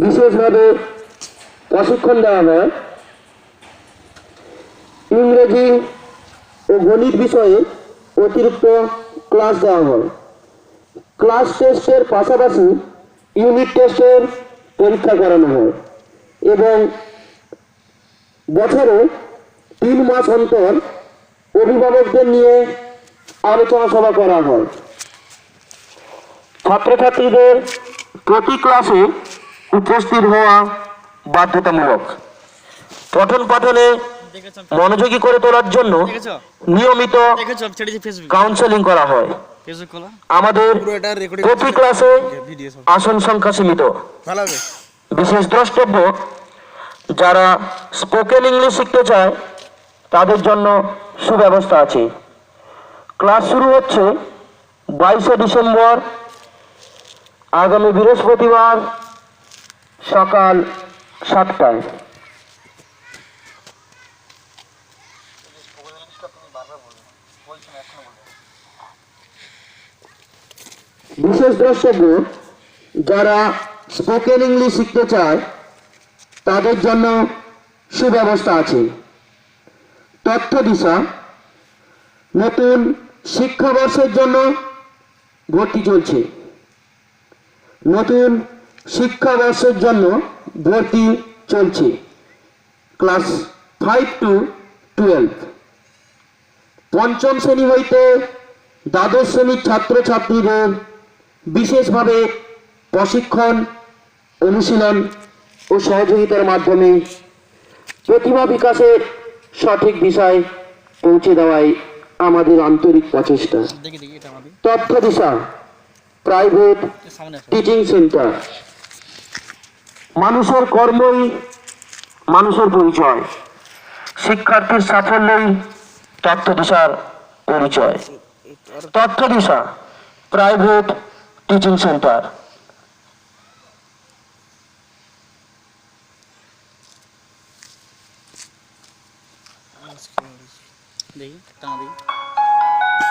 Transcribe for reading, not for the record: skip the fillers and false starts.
বিশেষভাবে প্রশিক্ষণ দেওয়া হয়। ইংরেজি ও গণিত বিষয়ে অতিরিক্ত ক্লাস দেওয়া হয়। ক্লাস টেস্টের পাশাপাশি ইউনিট টেস্টের পরীক্ষা করানো হয় এবং বছরে 3 মাস অন্তর অভিভাবকদের নিয়ে আলোচনা সভা করা হয়। ছাত্রছাত্রীদের প্রতি ক্লাসে উপস্থিত হওয়া বাধ্যতামূলক। পঠন পাঠনে মনোযোগী করে তোলার জন্য নিয়মিত কাউন্সেলিং করা হয়। আমাদের প্রতি ক্লাসে আসন সংখ্যা সীমিত। বিশেষ দ্রষ্টব্য, যারা স্পোকেন ইংলিশ শিখতে চায় তাদের জন্য সুব্যবস্থা আছে। ক্লাস শুরু হচ্ছে 22শে ডিসেম্বর, আগামী বৃহস্পতিবার সকাল 7টায়। বিশেষ দ্রষ্টব্য, যারা স্পোকেন ইংলিশ শিখতে চায় তাদের জন্য সুব্যবস্থা আছে। তথ্য দিশা, নতুন শিক্ষাবর্ষের জন্য ভর্তি চলছে। নতুন শিক্ষাবর্ষের জন্য ভর্তি চলছে ক্লাস 5 to 12। পঞ্চম শ্রেণী হইতে দ্বাদশ শ্রেণীর ছাত্রছাত্রীদের বিশেষভাবে প্রশিক্ষণ, অনুশীলন ও সহযোগিতার মাধ্যমে প্রতিভা বিকাশের সঠিক দিশায় পৌঁছে দেওয়াই আমাদের আন্তরিক প্রচেষ্টা। তথ্য দিশা, প্রাইভেট টিচিং সেন্টার। মানুষের কর্মই মানুষের পরিচয়। শিক্ষার্থীর সাফল্যই তথ্য দিশার পরিচয়। তথ্য দিশা, প্রাইভেট টিচিং সেন্টার। দেখি